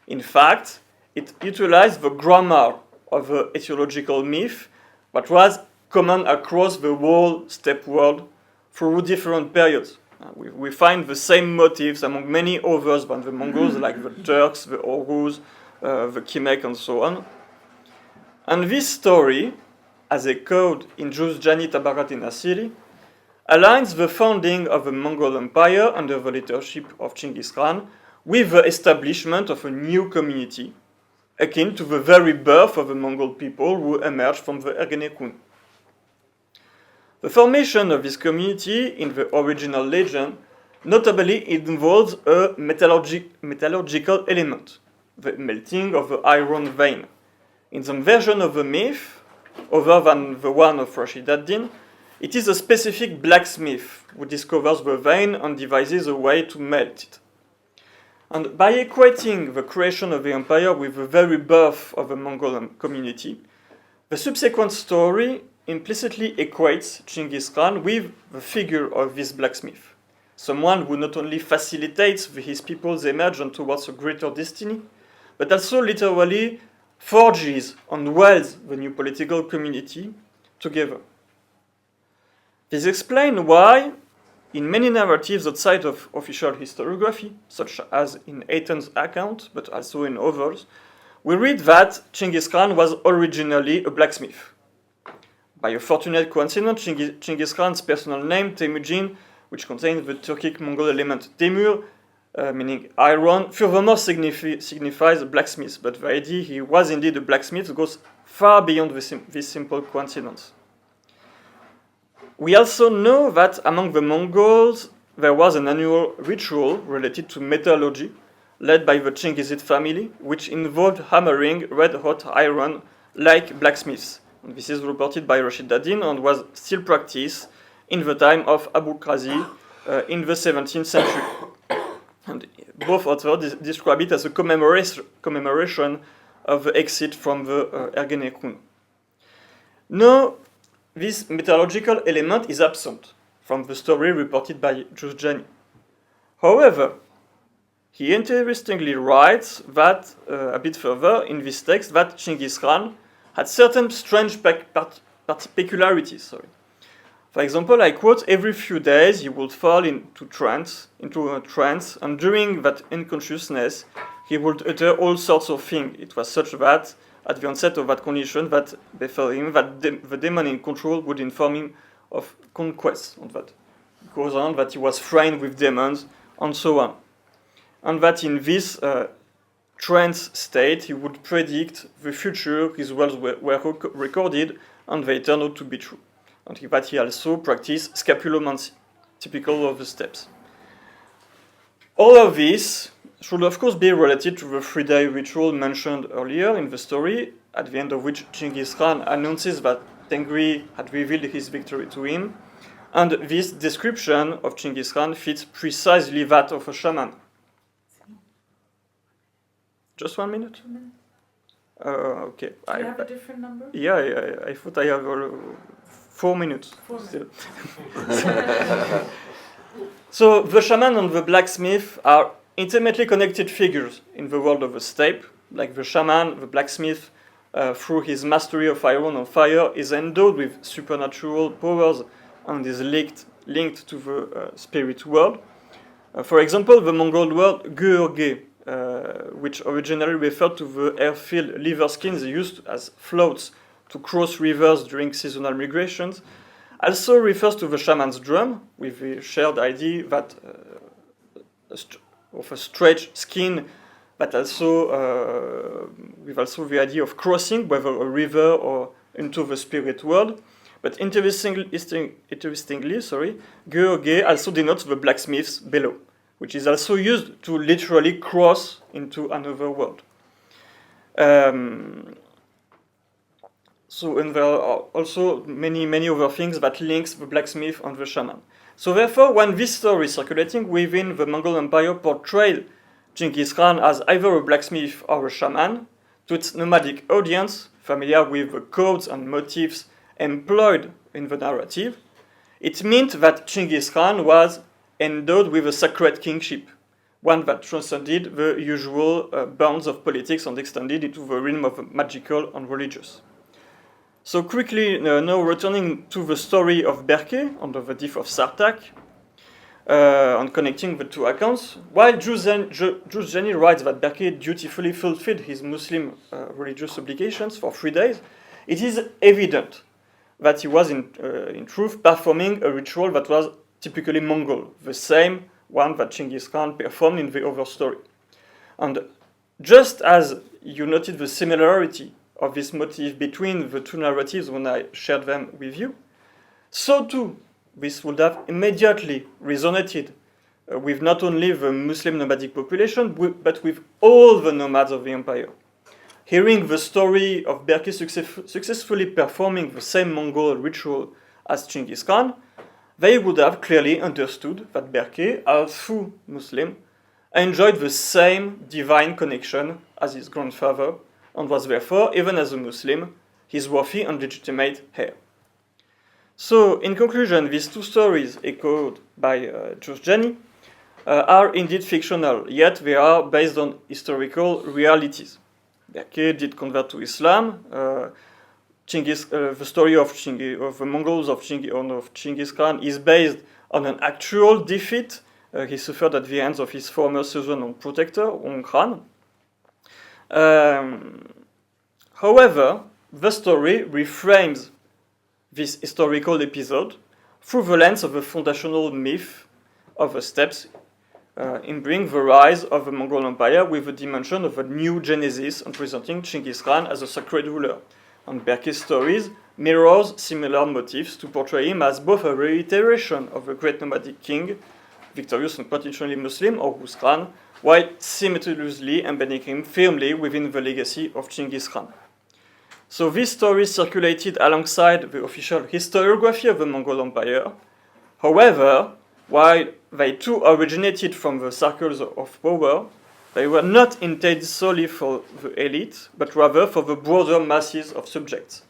In fact, it utilized the grammar of the etiological myth that was common across the whole steppe world through different periods. We find the same motifs among many others than the Mongols, like the Turks, the Arezou, the Kimek, and so on. And this story, as a code in Jūzjānī Ṭabaqāt-i Nāṣirī, aligns the founding of the Mongol Empire under the leadership of Chinggis Khan with the establishment of a new community, akin to the very birth of the Mongol people who emerged from the Ergenekun. The formation of this community in the original legend notably involves a metallurgical element, the melting of the iron vein. In the version of the myth, other than the one of Rashid ad-Din, it is a specific blacksmith who discovers the vein and devises a way to melt it. And by equating the creation of the empire with the very birth of the Mongol community, the subsequent story implicitly equates Chinggis Khan with the figure of this blacksmith, someone who not only facilitates his people's emergence towards a greater destiny, but also literally forges and welds the new political community together. This explains why, in many narratives outside of official historiography, such as in Aiton's account, but also in others, we read that Chinggis Khan was originally a blacksmith. By a fortunate coincidence, Chinggis Khan's personal name, Temujin, which contains the Turkic Mongol element Temur, meaning iron, furthermore signifies blacksmith, but the idea he was indeed a blacksmith goes far beyond this simple coincidence. We also know that among the Mongols there was an annual ritual related to metallurgy, led by the Chinggizid family, which involved hammering red-hot iron like blacksmiths. And this is reported by Rashid ad-Din and was still practiced in the time of Abu Qazi in the 17th century. And both authors describe it as a commemoration of the exit from the Ergenekon. Now, this metallurgical element is absent from the story reported by Jūzjānī. However, he interestingly writes that, a bit further in this text, that Chinggis Khan had certain strange peculiarities. For example, I quote, every few days he would fall into a trance, and during that unconsciousness, he would utter all sorts of things. It was such that, at the onset of that condition, that befell him, that the demon in control would inform him of conquests, and that goes on, that he was framed with demons, and so on. And that in this trance state, he would predict the future, his words were recorded, and they turned out to be true. And that he also practiced scapulomancy, typical of the steppes. All of this should of course be related to the 3-day ritual mentioned earlier in the story, at the end of which Chinggis Khan announces that Tengri had revealed his victory to him, and this description of Chinggis Khan fits precisely that of a shaman. Just 1 minute? Okay. Do you have a different number? Yeah, I thought I have 4 minutes. 4 still. So the shaman and the blacksmith are intimately connected figures in the world of the steppe. Like the shaman, the blacksmith, through his mastery of iron and fire, is endowed with supernatural powers and is linked to the spirit world. For example, the Mongol word Gurge, which originally referred to the air-filled liver skins used as floats to cross rivers during seasonal migrations, also refers to the shaman's drum, with the shared idea that of a stretched skin, but also with also the idea of crossing, whether a river or into the spirit world. But interestingly, Gurge also denotes the blacksmith's bellow, which is also used to literally cross into another world. And there are also many other things that links the blacksmith and the shaman. So therefore, when this story is circulating within the Mongol Empire portrayed Chinggis Khan as either a blacksmith or a shaman, to its nomadic audience, familiar with the codes and motifs employed in the narrative, it meant that Chinggis Khan was endowed with a sacred kingship, one that transcended the usual bounds of politics and extended into the realm of the magical and religious. So quickly, now returning to the story of Berger under the death of Sartak, and connecting the two accounts, while Jūzjānī writes that Berger dutifully fulfilled his Muslim religious obligations for 3 days, it is evident that he was in truth performing a ritual that was typically Mongol, the same one that Chinggis Khan performed in the other story. And just as you noted the similarity of this motif between the two narratives when I shared them with you, so too this would have immediately resonated with not only the Muslim nomadic population, but with all the nomads of the empire. Hearing the story of Berger successfully performing the same Mongol ritual as Chinggis Khan, they would have clearly understood that Berger, although Muslim, enjoyed the same divine connection as his grandfather, and was therefore, even as a Muslim, his worthy and legitimate heir. So, in conclusion, these two stories echoed by Jūzjānī are indeed fictional, yet they are based on historical realities. Berger did convert to Islam. The story of the Mongols of Chinggis Khan is based on an actual defeat he suffered at the hands of his former suzerain and protector, Ong Khan. However, the story reframes this historical episode through the lens of the foundational myth of the steppes, imbuing the rise of the Mongol Empire with the dimension of a new genesis and presenting Genghis Khan as a sacred ruler. And Berger's stories mirrors similar motifs to portray him as both a reiteration of the great nomadic king, victorious and potentially Muslim, or Hugh Khan, while simultaneously embedding him firmly within the legacy of Genghis Khan. So these stories circulated alongside the official historiography of the Mongol Empire. However, while they too originated from the circles of power, they were not intended solely for the elite, but rather for the broader masses of subjects.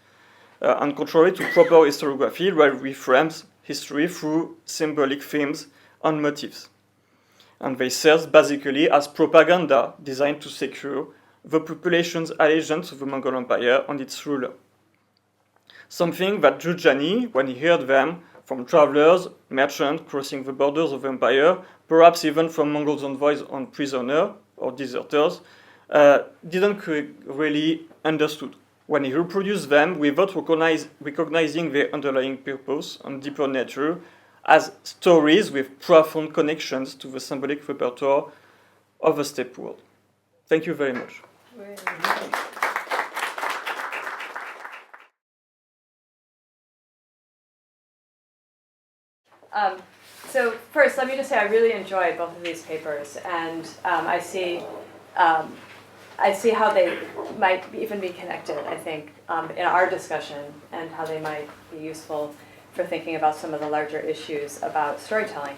And contrary to proper historiography, where we reframes history through symbolic themes and motifs. And they serve basically as propaganda designed to secure the population's allegiance to the Mongol Empire and its ruler. Something that Jūzjānī, when he heard them from travelers, merchants crossing the borders of the empire, perhaps even from Mongols envoys and prisoners or deserters, didn't really understood. When he reproduced them without recognizing their underlying purpose and deeper nature as stories with profound connections to the symbolic repertoire of the steppe world. Thank you very much. So first, let me just say I really enjoyed both of these papers, and I see how they might even be connected, I think, in our discussion, and how they might be useful for thinking about some of the larger issues about storytelling.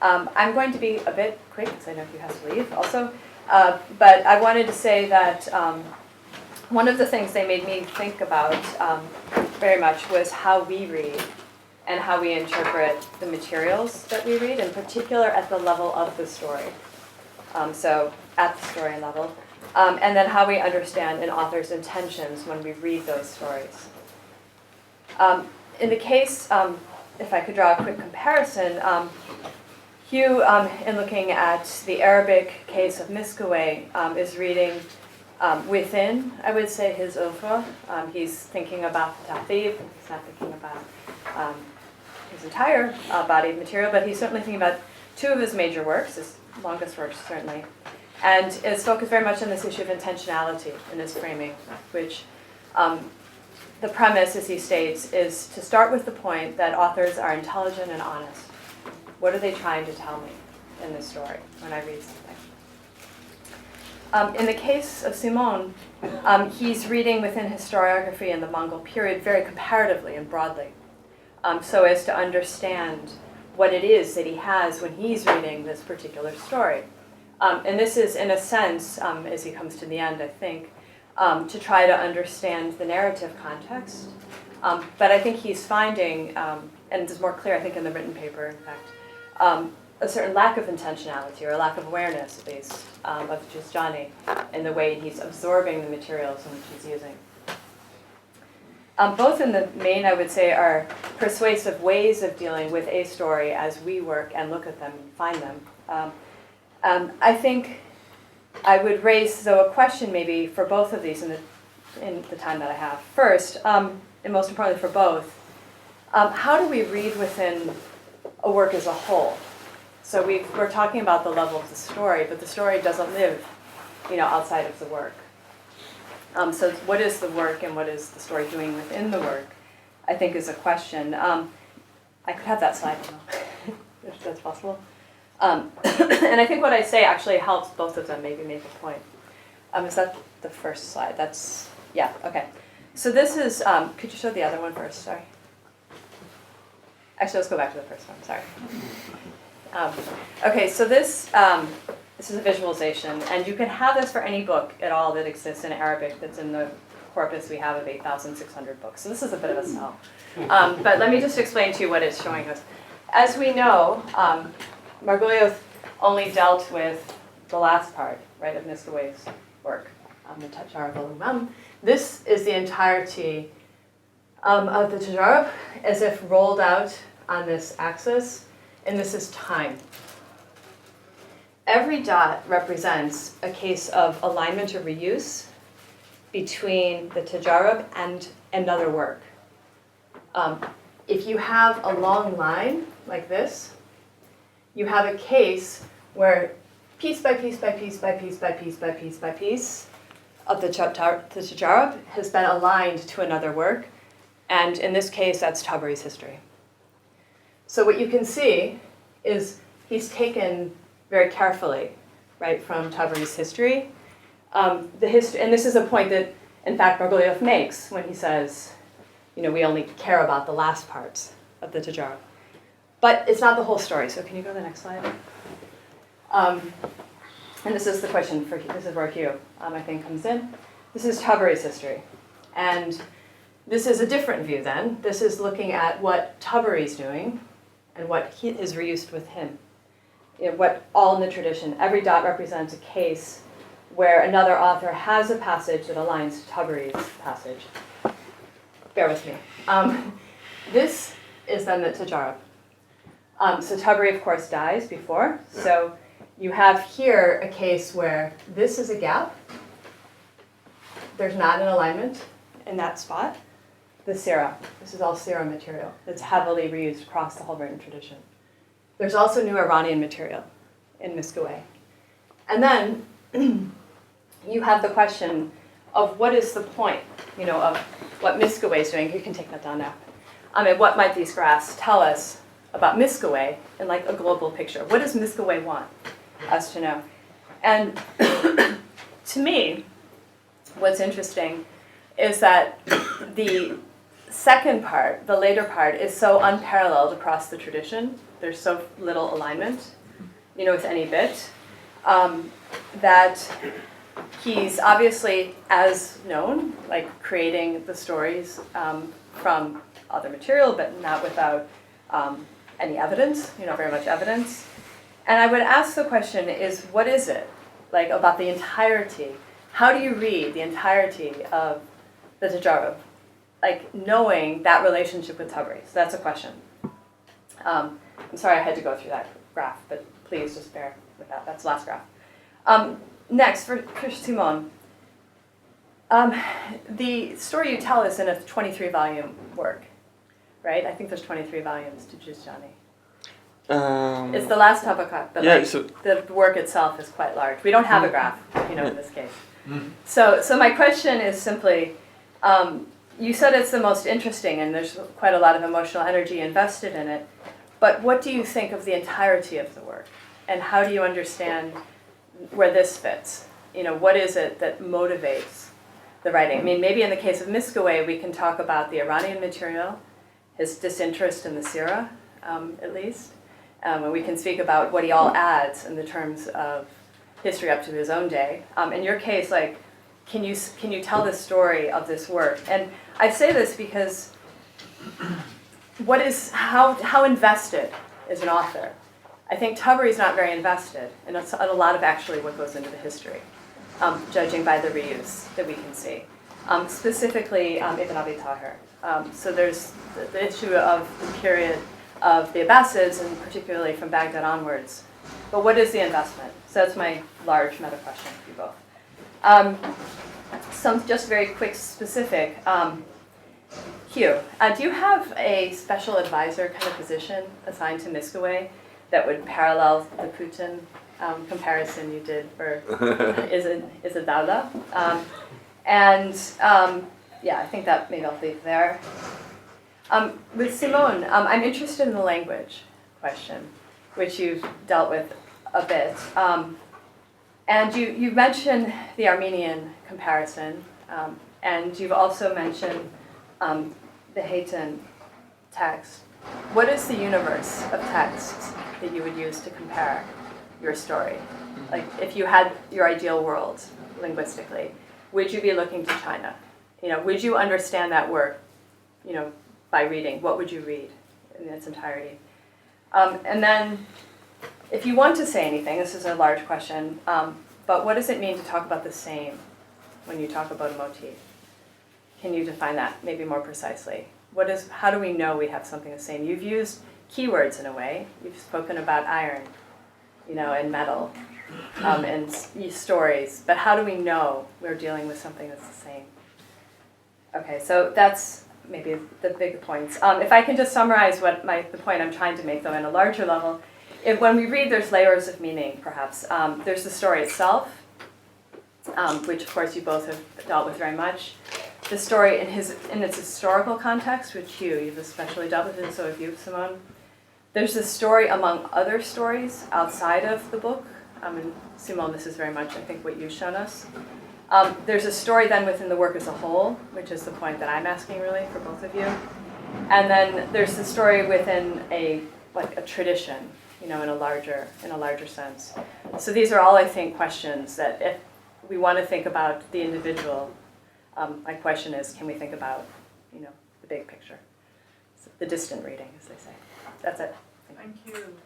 I'm going to be a bit quick, because I know Hugh has to leave also, but I wanted to say that one of the things they made me think about very much was how we read and how we interpret the materials that we read, in particular at the level of the story. So at the story level. And then how we understand an author's intentions when we read those stories. In the case, if I could draw a quick comparison, Hugh, in looking at the Arabic case of Miskawayh, is reading within, I would say, his oeuvre. He's thinking about the Ta'thib, he's not thinking about his entire body of material, but he's certainly thinking about two of his major works, his longest works certainly, and is focused very much on this issue of intentionality in his framing, which the premise, as he states, is to start with the point that authors are intelligent and honest. What are they trying to tell me in this story when I read something? In the case of Simon, he's reading within historiography in the Mongol period very comparatively and broadly, so as to understand what it is that he has when he's reading this particular story. And this is, in a sense, as he comes to the end, I think, to try to understand the narrative context. But I think he's finding, and it's more clear, I think, in the written paper, in fact, a certain lack of intentionality, or a lack of awareness, at least, of Jūzjānī in the way he's absorbing the materials in which he's using. Both in the main, I would say, are persuasive ways of dealing with a story as we work and look at them and find them. I think I would raise, though, a question maybe for both of these in the time that I have. First, and most importantly for both, how do we read within a work as a whole? So we're talking about the level of the story, but the story doesn't live, outside of the work. So what is the work and what is the story doing within the work, I think, is a question. I could have that slide, if that's possible. And I think what I say actually helps both of them maybe make a point. Is that the first slide? Yeah, okay. So this is, could you show the other one first? Sorry. Actually, let's go back to the first one, sorry. Okay, so this is a visualization, and you can have this for any book at all that exists in Arabic that's in the corpus we have of 8,600 books. So this is a bit of a sell. But let me just explain to you what it's showing us. As we know, Margolioth only dealt with the last part, right, of Miskawayh's work, the Tajarab. This is the entirety of the Tajarab, as if rolled out on this axis, and this is time. Every dot represents a case of alignment or reuse between the Tajarab and another work. if you have a long line like this, you have a case where piece by piece by piece by piece by piece by piece by piece of the Tajarab has been aligned to another work, and in this case, that's Tabari's history. So what you can see is he's taken very carefully, right, from Tabari's history. And this is a point that, in fact, Margoliev makes when he says, you know, we only care about the last parts of the Tajarab. But it's not the whole story, so can you go to the next slide? And this is the question, this is where Hugh, I think, comes in. This is Tabari's history. And this is a different view then. This is looking at what Tabari's doing and what is reused with him. You know, what all in the tradition, every dot represents a case where another author has a passage that aligns to Tabari's passage. Bear with me. This is then the Tajarab. So Tabari, of course, dies before. So you have here a case where this is a gap. There's not an alignment in that spot. The Sira. This is all Sira material that's heavily reused across the whole written tradition. There's also new Iranian material in Miskawayh. And then you have the question of what is the point, you know, of what Miskawayh is doing. You can take that down now. I mean, what might these graphs tell us about Miskawayh in like a global picture? What does Miskawayh want us to know? And to me, what's interesting is that the second part, the later part, is so unparalleled across the tradition. There's so little alignment, you know, with any bit, that he's obviously, as known, like creating the stories from other material, but not without any evidence, you know, very much evidence. And I would ask the question is, what is it, like, about the entirety? How do you read the entirety of the Tajarab, like, knowing that relationship with Tabari? So that's a question. I'm sorry I had to go through that graph, but please just bear with that. That's the last graph. Next, for Simon, the story you tell is in a 23-volume work, right? I think there's 23 volumes to Jūzjānī. It's the last Ṭabaqāt, but yeah, like, the work itself is quite large. We don't have a graph, you know, in this case. So my question is simply, you said it's the most interesting and there's quite a lot of emotional energy invested in it, but what do you think of the entirety of the work? And how do you understand where this fits? You know, what is it that motivates the writing? I mean, maybe in the case of Miskawayh, we can talk about the Iranian material, his disinterest in the Sira, at least. And we can speak about what he all adds in the terms of history up to his own day. In your case, like, can you tell the story of this work? And I say this because how invested is an author? I think Tabari's not very invested in a lot of actually what goes into the history, judging by the reuse that we can see. Specifically, Ibn Abi Tahir. So there's the issue of the period of the Abbasids, and particularly from Baghdad onwards. But what is the investment? So that's my large meta question for you both. Some just very quick specific. Hugh, do you have a special advisor kind of position assigned to Miskawayh that would parallel the Putin comparison you did for ʿIzz al-Dawla? Yeah, I think that maybe I'll leave there. With Simone, I'm interested in the language question, which you've dealt with a bit. And you mentioned the Armenian comparison, and you've also mentioned the Hayton text. What is the universe of texts that you would use to compare your story? Like, if you had your ideal world linguistically, would you be looking to China? You know, would you understand that work, you know, by reading? What would you read in its entirety? And then, if you want to say anything, this is a large question, but what does it mean to talk about the same when you talk about a motif? Can you define that maybe more precisely? How do we know we have something the same? You've used keywords in a way. You've spoken about iron, you know, and metal, and stories. But how do we know we're dealing with something that's the same? Okay, so that's maybe the big points. If I can just summarize the point I'm trying to make, though, in a larger level, when we read, there's layers of meaning, perhaps. There's the story itself, which, of course, you both have dealt with very much. The story in its historical context, which Hugh, you've especially dealt with, and so have you, Simone. There's the story among other stories outside of the book. And Simone, this is very much, I think, what you've shown us. There's a story then within the work as a whole, which is the point that I'm asking really for both of you. And then there's the story within a tradition, in a larger sense. So these are all, I think, questions that if we want to think about the individual, my question is, can we think about, the big picture? So the distant reading, as they say. That's it. Thank you.